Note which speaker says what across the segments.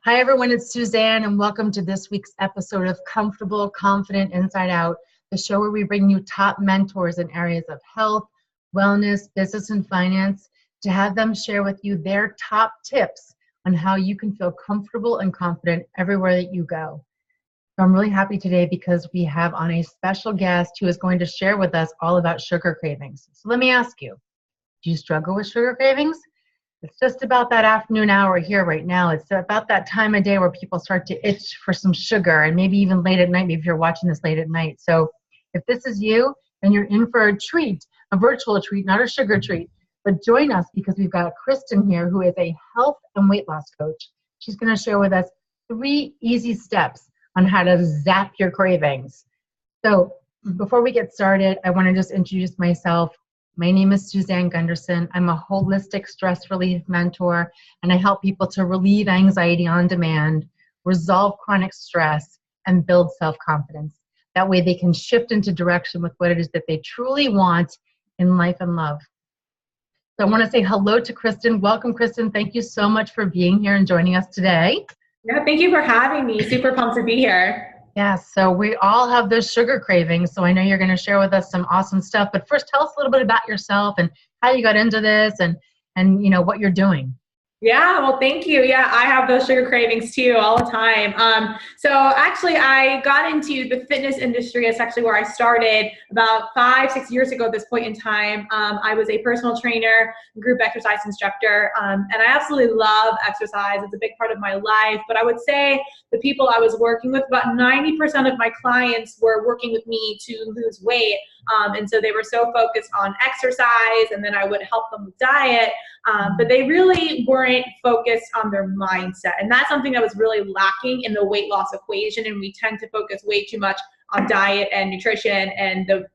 Speaker 1: Hi, everyone. It's Suzanne, and welcome to this week's episode of Comfortable, Confident, Inside Out, the show where we bring you top mentors in areas of health, wellness, business, and finance to have them share with you their top tips on how you can feel comfortable and confident everywhere that you go. So I'm really happy today because we have on a special guest who is going to share with us all about sugar cravings. So let me ask you, do you struggle with sugar cravings? It's just about that afternoon hour here right now. It's about that time of day where people start to itch for some sugar, and maybe even late at night, maybe if you're watching this late at night. So if this is you, then you're in for a treat, a virtual treat, not a sugar treat. But join us because we've got Kristin here, who is a health and weight loss coach. She's going to share with us 3 easy steps on how to zap your cravings. So before we get started, I want to just introduce myself. My name is Suzanne Gundersen. I'm a holistic stress relief mentor, and I help people to relieve anxiety on demand, resolve chronic stress, and build self-confidence. That way they can shift into direction with what it is that they truly want in life and love. So I want to say hello to Kristin. Welcome, Kristin. Thank you so much for being here and joining us today.
Speaker 2: Yeah, thank you for having me. Super pumped to be here.
Speaker 1: Yeah, so we all have those sugar cravings, so I know you're going to share with us some awesome stuff. But first, tell us a little bit about yourself and how you got into this and you know, what you're doing.
Speaker 2: Yeah, well, thank you. Yeah, I have those sugar cravings too all the time. So actually, I got into the fitness industry. It's actually where I started about 5-6 years ago at this point in time. I was a personal trainer, group exercise instructor, and I absolutely love exercise. It's a big part of my life. But I would say the people I was working with, about 90% of my clients were working with me to lose weight. And so they were so focused on exercise, and then I would help them with diet. But they really weren't focused on their mindset. And that's something that was really lacking in the weight loss equation. And we tend to focus way too much on diet and nutrition, and the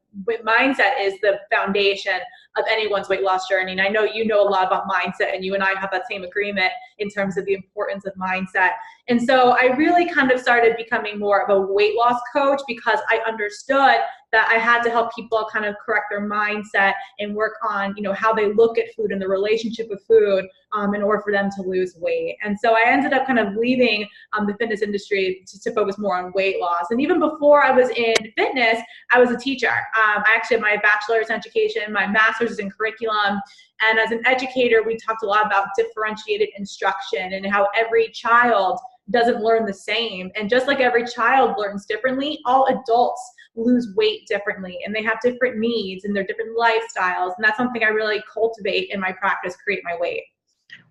Speaker 2: mindset is the foundation of anyone's weight loss journey. And I know you know a lot about mindset, and you and I have that same agreement in terms of the importance of mindset. And so I really kind of started becoming more of a weight loss coach because I understood that I had to help people kind of correct their mindset and work on, you know, how they look at food and the relationship with food in order for them to lose weight. And so I ended up kind of leaving the fitness industry to focus more on weight loss. And even before I was in fitness, I was a teacher. I actually had my bachelor's in education, my master's is in curriculum. And as an educator, we talked a lot about differentiated instruction and how every child doesn't learn the same. And just like every child learns differently, all adults lose weight differently, and they have different needs and their different lifestyles. And that's something I really cultivate in my practice, Create My Weight.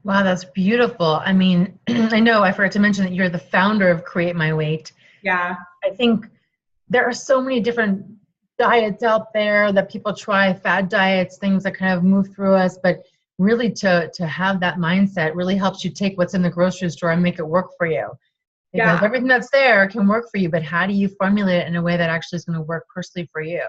Speaker 1: Wow, that's beautiful. I mean, I know I forgot to mention that you're the founder of Create My Weight.
Speaker 2: Yeah.
Speaker 1: I think there are so many different diets out there that people try, fad diets, things that kind of move through us, but really to have that mindset really helps you take what's in the grocery store and make it work for you. Because everything that's there can work for you, but how do you formulate it in a way that actually is going to work personally for you?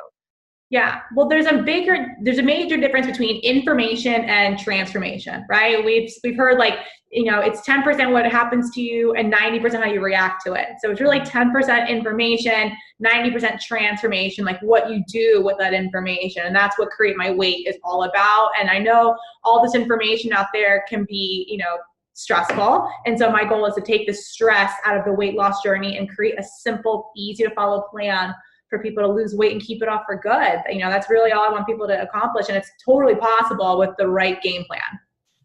Speaker 2: Yeah, well, there's a major difference between information and transformation, right? We've heard, like, you know, it's 10% what happens to you and 90% how you react to it. So it's really 10% information, 90% transformation, like what you do with that information. And that's what Create My Weight is all about. And I know all this information out there can be, you know, stressful. And so my goal is to take the stress out of the weight loss journey and create a simple, easy to follow plan for people to lose weight and keep it off for good. You know, that's really all I want people to accomplish. And it's totally possible with the right game plan.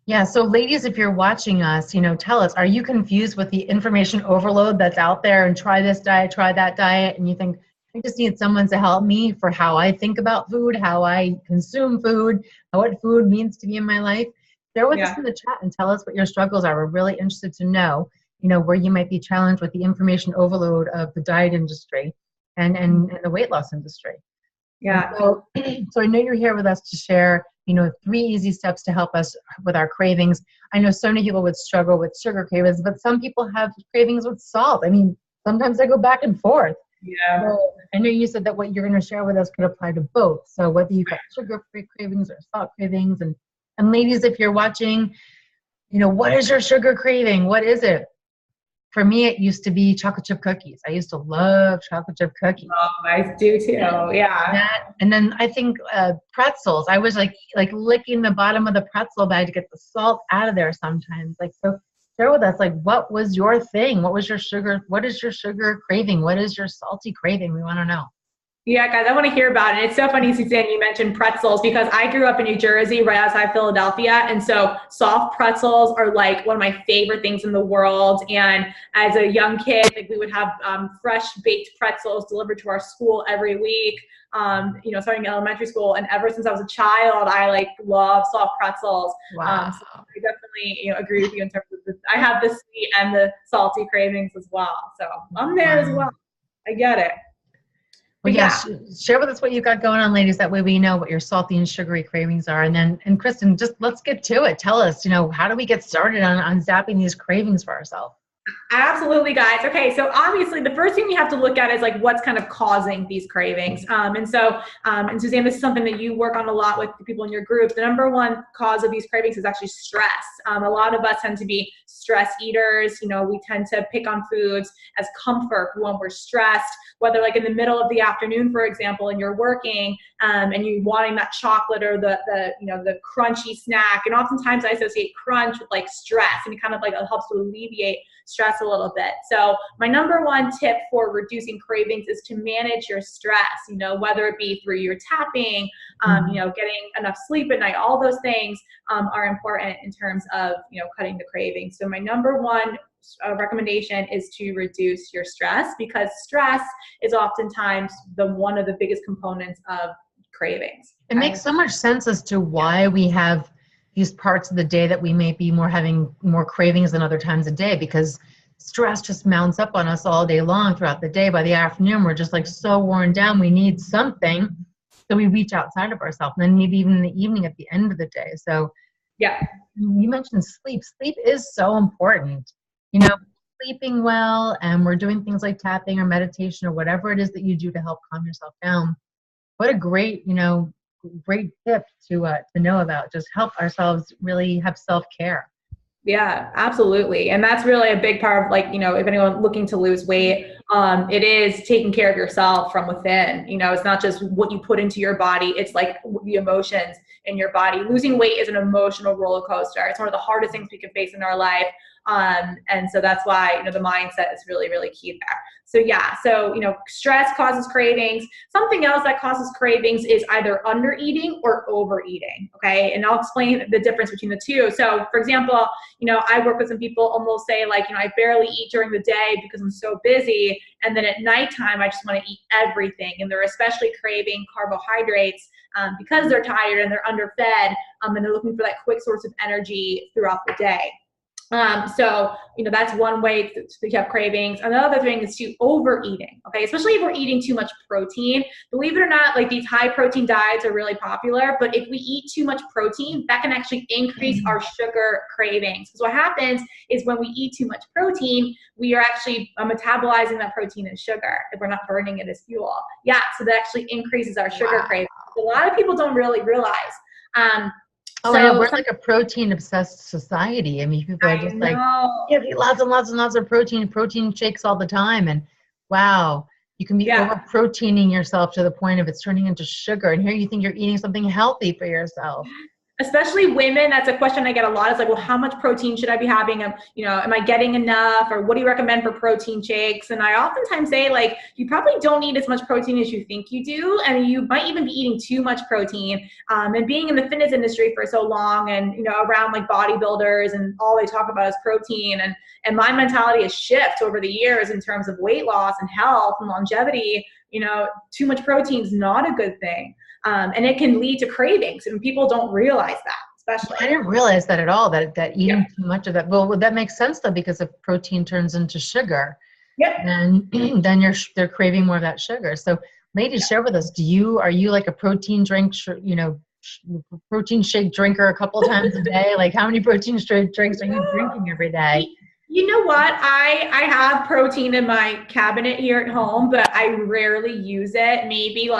Speaker 1: Yeah. So ladies, if you're watching us, you know, tell us, are you confused with the information overload that's out there, and try this diet, try that diet, and you think, I just need someone to help me for how I think about food, how I consume food, what food means to me in my life? Share with us in the chat and tell us what your struggles are. We're really interested to know, you know, where you might be challenged with the information overload of the diet industry and the weight loss industry.
Speaker 2: Yeah.
Speaker 1: So I know you're here with us to share, you know, 3 easy steps to help us with our cravings. I know so many people would struggle with sugar cravings, but some people have cravings with salt. I mean, sometimes they go back and forth.
Speaker 2: Yeah.
Speaker 1: So I know you said that what you're going to share with us could apply to both. So whether you've got sugar-free cravings or salt cravings, and ladies, if you're watching, you know, what is your sugar craving? What is it? For me, it used to be chocolate chip cookies. I used to love chocolate chip cookies.
Speaker 2: Oh, I do too. Yeah.
Speaker 1: And then I think pretzels. I was like licking the bottom of the pretzel bag to get the salt out of there sometimes. Like, so share with us, like, what was your thing? What was your sugar? What is your sugar craving? What is your salty craving? We want to know.
Speaker 2: Yeah, guys, I want to hear about it. It's so funny, Suzanne, you mentioned pretzels because I grew up in New Jersey, right outside Philadelphia. And so soft pretzels are like one of my favorite things in the world. And as a young kid, like we would have fresh baked pretzels delivered to our school every week, starting in elementary school. And ever since I was a child, I like love soft pretzels.
Speaker 1: Wow.
Speaker 2: So I definitely agree with you in terms of this. I have the sweet and the salty cravings as well. So I'm there as well. I get it.
Speaker 1: Well, yeah, share with us what you've got going on, ladies. That way we know what your salty and sugary cravings are. And Kristin, just let's get to it. Tell us, how do we get started on zapping these cravings for ourselves?
Speaker 2: Absolutely, guys. Okay, so obviously the first thing you have to look at is like what's kind of causing these cravings. And Suzanne, this is something that you work on a lot with the people in your group. The number one cause of these cravings is actually stress. A lot of us tend to be stress eaters. We tend to pick on foods as comfort when we're stressed, whether like in the middle of the afternoon, for example, and you're working and you're wanting that chocolate or the crunchy snack. And oftentimes I associate crunch with like stress, and it kind of like helps to alleviate stress a little bit. So my number one tip for reducing cravings is to manage your stress, whether it be through your tapping, getting enough sleep at night. All those things are important in terms of, cutting the cravings. So my number one recommendation is to reduce your stress, because stress is oftentimes one of the biggest components of cravings.
Speaker 1: It makes so much sense as to why we have these parts of the day that we may be having more cravings than other times of day, because stress just mounts up on us all day long throughout the day. By the afternoon, we're just like so worn down. We need something. So we reach outside of ourselves, and then maybe even in the evening at the end of the day. So
Speaker 2: yeah,
Speaker 1: you mentioned sleep. Sleep is so important. Sleeping well, and we're doing things like tapping or meditation or whatever it is that you do to help calm yourself down. What a great, great tip to know about. Just help ourselves really have self-care.
Speaker 2: Yeah, absolutely. And that's really a big part of if anyone looking to lose weight, it is taking care of yourself from within. It's not just what you put into your body. It's like the emotions in your body. Losing weight is an emotional roller coaster. It's one of the hardest things we can face in our life. And so that's why, the mindset is really, really key there. So stress causes cravings. Something else that causes cravings is either undereating or overeating. Okay. And I'll explain the difference between the two. So for example, I work with some people almost say I barely eat during the day because I'm so busy. And then at nighttime, I just want to eat everything. And they're especially craving carbohydrates because they're tired and they're underfed, and they're looking for that quick source of energy throughout the day. That's one way to have cravings. Another thing is to overeating, okay? Especially if we're eating too much protein. Believe it or not, these high protein diets are really popular, but if we eat too much protein, that can actually increase our sugar cravings. Because what happens is when we eat too much protein, we are actually metabolizing that protein as sugar if we're not burning it as fuel. Yeah, so that actually increases our sugar cravings. A lot of people don't really realize.
Speaker 1: Yeah, we're like a protein-obsessed society. I mean, people are just eat lots and lots and lots of protein shakes all the time. And wow, you can be over-proteining yourself to the point of it's turning into sugar. And here you think you're eating something healthy for yourself.
Speaker 2: Especially women, that's a question I get a lot. It's well, how much protein should I be having? Am I getting enough? Or what do you recommend for protein shakes? And I oftentimes say, you probably don't need as much protein as you think you do. And you might even be eating too much protein. And being in the fitness industry for so long and, around bodybuilders, and all they talk about is protein. And my mentality has shifted over the years in terms of weight loss and health and longevity. Too much protein is not a good thing. And it can lead to cravings, and people don't realize that, especially.
Speaker 1: I didn't realize that at all, that eating too much of that. Well, that makes sense though, because if protein turns into sugar, then they're craving more of that sugar. So ladies, share with us, are you like a protein protein shake drinker a couple of times a day? How many protein shake drinks are you drinking every day?
Speaker 2: You know what? I have protein in my cabinet here at home, but I rarely use it. Maybe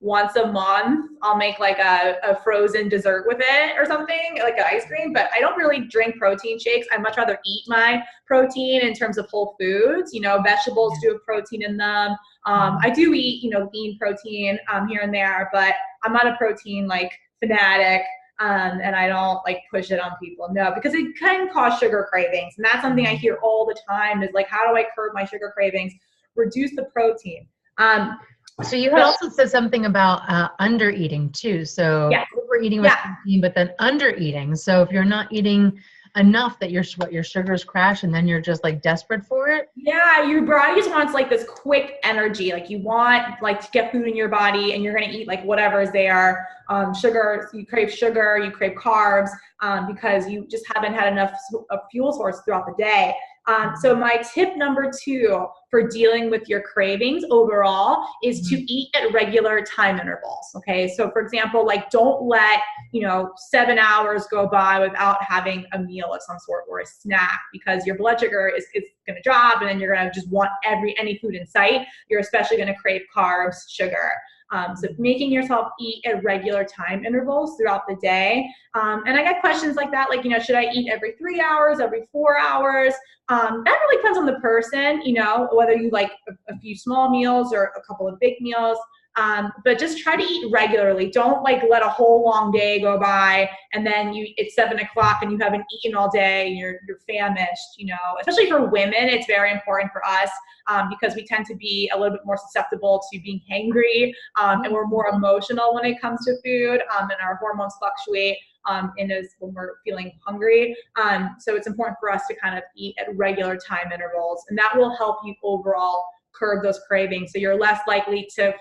Speaker 2: once a month, I'll make a frozen dessert with it or something, like an ice cream, but I don't really drink protein shakes. I'd much rather eat my protein in terms of whole foods. Vegetables do have protein in them. I do eat, lean protein here and there, but I'm not a protein fanatic. and I don't like push it on people. No, because it can cause sugar cravings. And that's something I hear all the time is like, how do I curb my sugar cravings? Reduce the protein.
Speaker 1: So you had also said something about under eating too. So overeating with protein, but then under eating. So if you're not eating enough that your sugars crash and then you're just like desperate for it.
Speaker 2: Yeah, your body just wants like this quick energy. Like you want like to get food in your body and you're going to eat like whatever is there. Sugar, you crave carbs because you just haven't had enough fuel source throughout the day. So my tip number 2 for dealing with your cravings overall is to eat at regular time intervals. Okay. So for example, like don't let, 7 hours go by without having a meal of some sort or a snack, because your blood sugar is going to drop and then you're going to just want any food in sight. You're especially going to crave carbs, sugar. So making yourself eat at regular time intervals throughout the day. And I get questions like that, like, should I eat every 3 hours, every 4 hours? That really depends on the person, whether you like a few small meals or a couple of big meals. But just try to eat regularly. Don't like let a whole long day go by and then it's 7 o'clock and you haven't eaten all day and you're famished, especially for women. It's very important for us because we tend to be a little bit more susceptible to being hangry and we're more emotional when it comes to food and our hormones fluctuate when we're feeling hungry. So it's important for us to kind of eat at regular time intervals, and that will help you overall curb those cravings. So you're less likely to,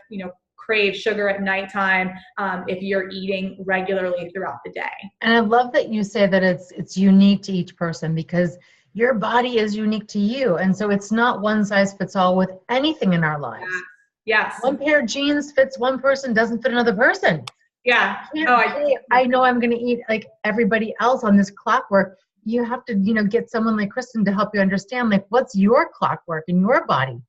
Speaker 2: crave sugar at nighttime if you're eating regularly throughout the day. And
Speaker 1: I love that you say that it's unique to each person, because your body is unique to you. And so it's not one size fits all with anything in our lives.
Speaker 2: Yes.
Speaker 1: One pair of jeans fits one person, doesn't fit another person.
Speaker 2: Yeah.
Speaker 1: I know I'm going to eat like everybody else on this clockwork. You have to, get someone like Kristin to help you understand, like, what's your clockwork in your body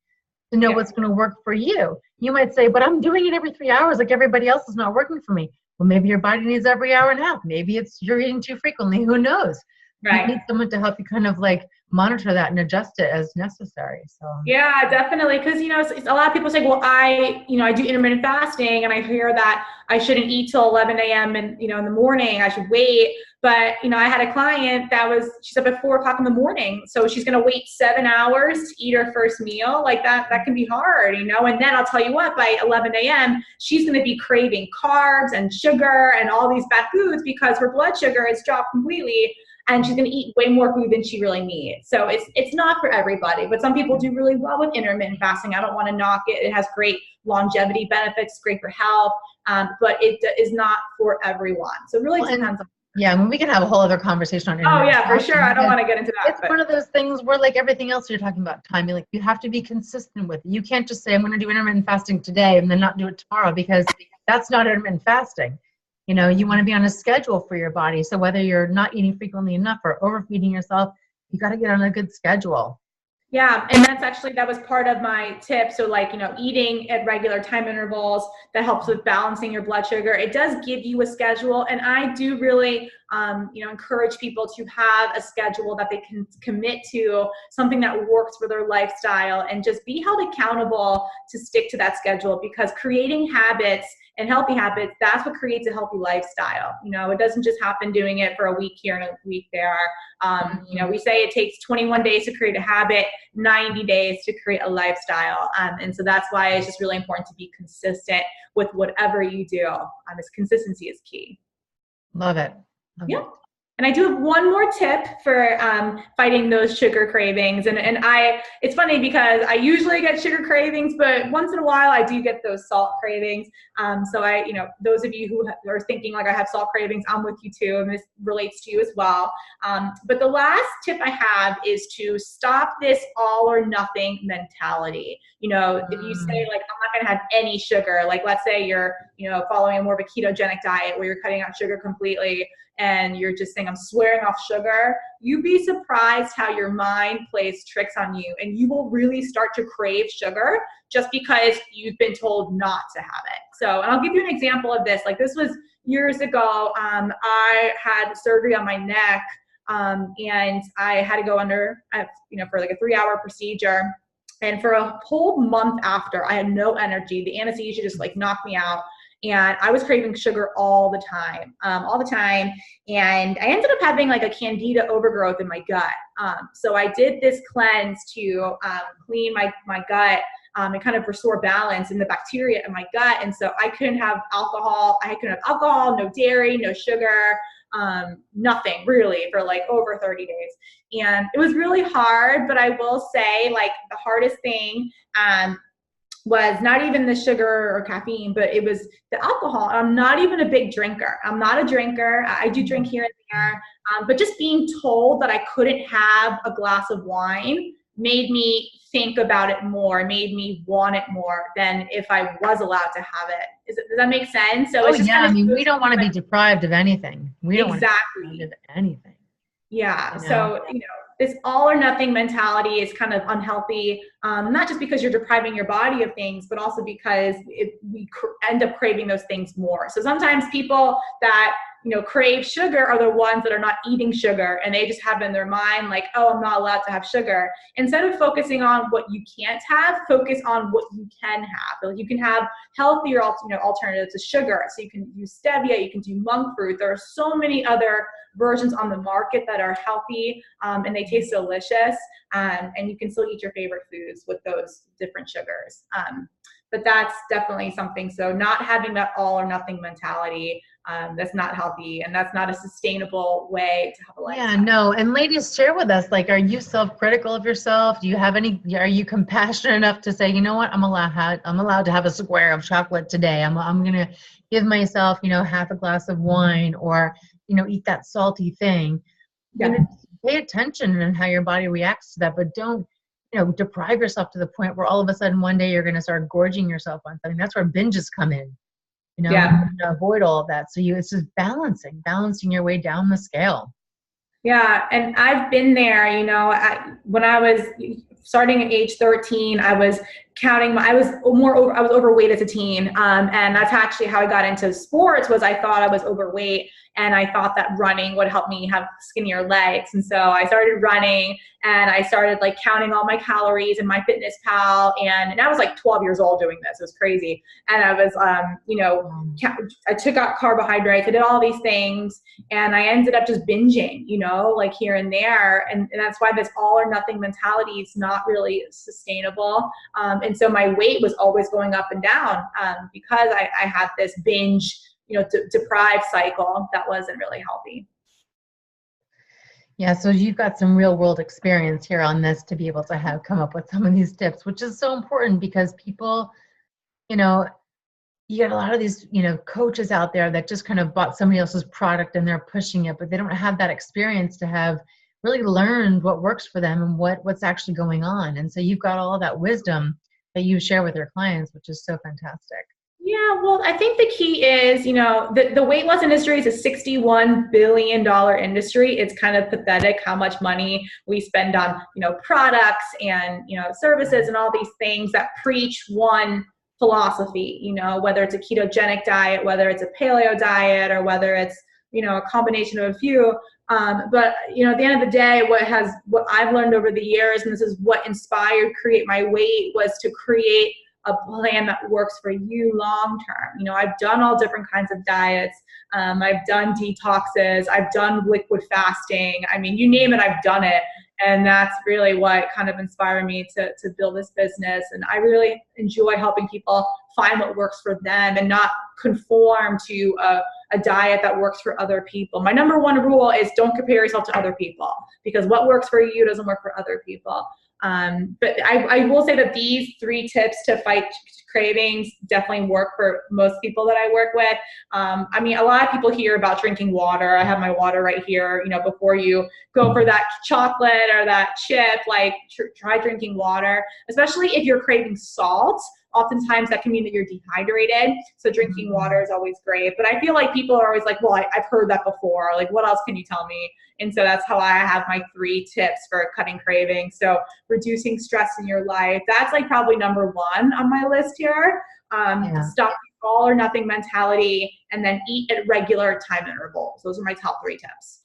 Speaker 1: to know what's going to work for you. You might say, but I'm doing it every 3 hours. Like everybody else is not working for me. Well, maybe your body needs every hour and a half. Maybe it's you're eating too frequently. Who knows?
Speaker 2: Right.
Speaker 1: You need someone to help you kind of like monitor that and adjust it as necessary. So
Speaker 2: yeah, definitely. Because a lot of people say, well, I do intermittent fasting, and I hear that I shouldn't eat till 11 a.m. and in the morning. I should wait. But I had a client she's up at 4 o'clock in the morning, so she's going to wait 7 hours to eat her first meal. Like that can be hard, And then I'll tell you what, by 11 a.m. she's going to be craving carbs and sugar and all these bad foods because her blood sugar has dropped completely. And she's going to eat way more food than she really needs. So it's not for everybody, but some people do really well with intermittent fasting. I don't want to knock it. It has great longevity benefits, it's great for health, but it is not for everyone. So it really depends on.
Speaker 1: Yeah, I mean, we can have a whole other conversation on intermittent
Speaker 2: fasting. For sure. I don't want to get into that.
Speaker 1: It's one of those things where, like everything else you're talking about, timing, like you have to be consistent with it. You can't just say, I'm going to do intermittent fasting today and then not do it tomorrow, because that's not intermittent fasting. You want to be on a schedule for your body. So whether you're not eating frequently enough or overfeeding yourself, you got to get on a good schedule.
Speaker 2: Yeah. And that was part of my tip. So like, eating at regular time intervals, that helps with balancing your blood sugar. It does give you a schedule. And I do really, encourage people to have a schedule that they can commit to, something that works for their lifestyle, and just be held accountable to stick to that schedule, because creating habits and healthy habits, that's what creates a healthy lifestyle. It doesn't just happen doing it for a week here and a week there. We say it takes 21 days to create a habit, 90 days to create a lifestyle. And so that's why it's just really important to be consistent with whatever you do. Consistency is key.
Speaker 1: Love it.
Speaker 2: Yeah. And I do have one more tip for fighting those sugar cravings. And it's funny because I usually get sugar cravings, but once in a while I do get those salt cravings. So those of you who are thinking like I have salt cravings, I'm with you too. And this relates to you as well. But the last tip I have is to stop this all or nothing mentality. If you say like, I'm not going to have any sugar, like let's say you're, following a more of a ketogenic diet where you're cutting out sugar completely, and you're just saying, I'm swearing off sugar, you'd be surprised how your mind plays tricks on you, and you will really start to crave sugar just because you've been told not to have it. So, and I'll give you an example of this. Like this was years ago. I had surgery on my neck, and I had to go under, for like a 3-hour procedure. And for a whole month after, I had no energy. The anesthesia just like knocked me out. and I was craving sugar all the time. And I ended up having like a candida overgrowth in my gut. So I did this cleanse to clean my gut and kind of restore balance in the bacteria in my gut. And so I couldn't have alcohol. No dairy, no sugar, nothing really for like over 30 days. And it was really hard, but I will say like the hardest thing was not even the sugar or caffeine, but it was the alcohol. I'm not even a big drinker. I'm not a drinker. I do drink here and there, but just being told that I couldn't have a glass of wine made me think about it more, made me want it more than if I was allowed to have it. Does that make sense? So
Speaker 1: Oh,
Speaker 2: it's just
Speaker 1: yeah. I mean, we don't want to be deprived of anything. We don't want to be deprived of anything.
Speaker 2: Yeah.
Speaker 1: You know?
Speaker 2: So, this all or nothing mentality is kind of unhealthy, not just because you're depriving your body of things, but also because we end up craving those things more. So sometimes people that crave sugar are the ones that are not eating sugar, and they just have in their mind like, oh, I'm not allowed to have sugar. Instead of focusing on what you can't have, focus on what you can have. So you can have healthier alternatives to sugar. So you can use stevia, you can do monk fruit. There are so many other versions on the market that are healthy, and they taste delicious, and you can still eat your favorite foods with those different sugars. But that's definitely something. So not having that all or nothing mentality, that's not healthy, and that's not a sustainable way to have a lifestyle.
Speaker 1: Yeah, no. And ladies, share with us, like, are you self-critical of yourself? Do you have are you compassionate enough to say, you know what, I'm allowed to have a square of chocolate today. I'm going to give myself, half a glass of wine, or, eat that salty thing.
Speaker 2: Yeah.
Speaker 1: Pay attention on how your body reacts to that, but don't, deprive yourself to the point where all of a sudden one day you're going to start gorging yourself on something. That's where binges come in.
Speaker 2: Yeah.
Speaker 1: To avoid all of that. So it's just balancing your way down the scale.
Speaker 2: Yeah. And I've been there, when I was starting at age 13, I was counting, I was overweight as a teen. And that's actually how I got into sports. Was I thought I was overweight, and I thought that running would help me have skinnier legs. And so I started running, and I started like counting all my calories in my Fitness Pal. And I was like 12 years old doing this. It was crazy. And I was, I took out carbohydrates. I did all these things, and I ended up just binging, like here and there. And that's why this all or nothing mentality is not really sustainable. And so my weight was always going up and down, because I had this binge, deprived cycle that wasn't really healthy.
Speaker 1: Yeah, so you've got some real world experience here on this to be able to come up with some of these tips, which is so important, because people, you get a lot of these, coaches out there that just kind of bought somebody else's product and they're pushing it, but they don't have that experience to have really learned what works for them and what's actually going on. And so you've got all of that wisdom that you share with your clients, which is so fantastic.
Speaker 2: Yeah, well, I think the key is, the weight loss industry is a $61 billion industry. It's kind of pathetic how much money we spend on, products and, services and all these things that preach one philosophy, whether it's a ketogenic diet, whether it's a paleo diet, or whether it's, a combination of a few. But, at the end of the day, what I've learned over the years, and this is what inspired Create My Weight, was to create a plan that works for you long term. I've done all different kinds of diets. I've done detoxes. I've done liquid fasting. I mean, you name it, I've done it. And that's really what kind of inspired me to build this business. And I really enjoy helping people find what works for them and not conform to a diet that works for other people. My number one rule is don't compare yourself to other people, because what works for you doesn't work for other people. But I will say that these 3 tips to fight cravings definitely work for most people that I work with. I mean, a lot of people hear about drinking water. I have my water right here. Before you go for that chocolate or that chip, like try drinking water, especially if you're craving salt. Oftentimes that can mean that you're dehydrated. So drinking water is always great. But I feel like people are always like, well, I've heard that before. Like, what else can you tell me? And so that's how I have my 3 tips for cutting cravings. So reducing stress in your life. That's like probably number 1 on my list here. Stop the all or nothing mentality, and then eat at regular time intervals. Those are my top 3 tips.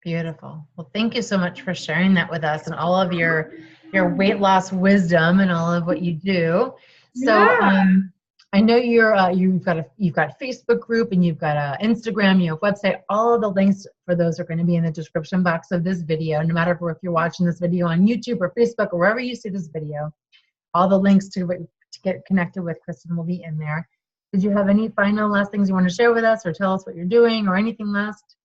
Speaker 1: Beautiful. Well, thank you so much for sharing that with us and all of your weight loss wisdom and all of what you do. So, I know you've got a Facebook group and you've got a Instagram, you have a website. All of the links for those are going to be in the description box of this video. No matter if you're watching this video on YouTube or Facebook or wherever you see this video, all the links to get connected with Kristin will be in there. Did you have any final last things you want to share with us, or tell us what you're doing, or anything last?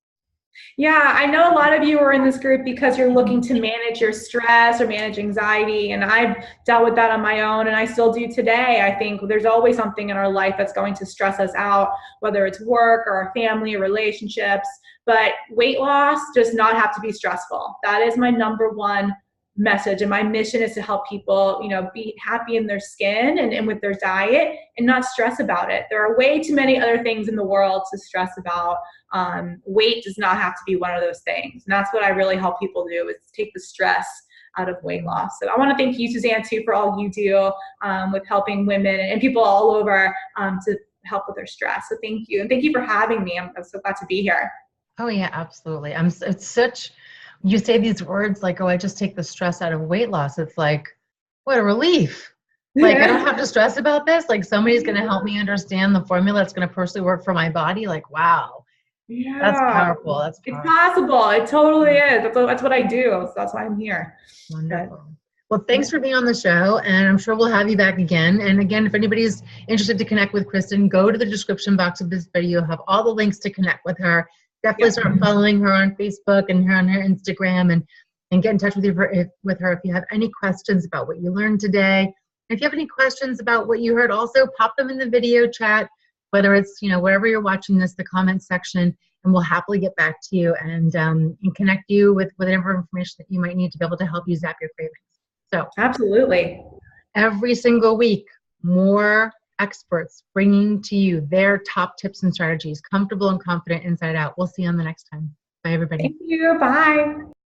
Speaker 2: Yeah, I know a lot of you are in this group because you're looking to manage your stress or manage anxiety, and I've dealt with that on my own, and I still do today. I think there's always something in our life that's going to stress us out, whether it's work or our family or relationships, but weight loss does not have to be stressful. That is my number one message, and my mission is to help people, be happy in their skin and with their diet and not stress about it. There are way too many other things in the world to stress about. Weight does not have to be one of those things, and that's what I really help people do, is take the stress out of weight loss. So I want to thank you, Suzanne, too, for all you do with helping women and people all over to help with their stress. So thank you, and thank you for having me. I'm so glad to be here.
Speaker 1: Oh yeah, absolutely. You say these words like, oh, I just take the stress out of weight loss. It's like, what a relief. Like, I don't have to stress about this. Like, somebody's going to help me understand the formula that's going to personally work for my body. Like, wow.
Speaker 2: Yeah.
Speaker 1: That's powerful. That's powerful.
Speaker 2: It's possible. It totally is. That's what I do. So that's why I'm here.
Speaker 1: Wonderful. Well, thanks for being on the show, and I'm sure we'll have you back again. And again, if anybody's interested to connect with Kristin, go to the description box of this video. You'll have all the links to connect with her. Definitely start following her on Facebook and her on her Instagram, and get in touch with her if you have any questions about what you learned today. If you have any questions about what you heard, also pop them in the video chat, whether it's, wherever you're watching this, the comments section, and we'll happily get back to you and connect you with whatever information that you might need to be able to help you zap your cravings. So
Speaker 2: absolutely.
Speaker 1: Every single week, more experts bringing to you their top tips and strategies, comfortable and confident inside out. We'll see you on the next time. Bye, everybody.
Speaker 2: Thank you. Bye.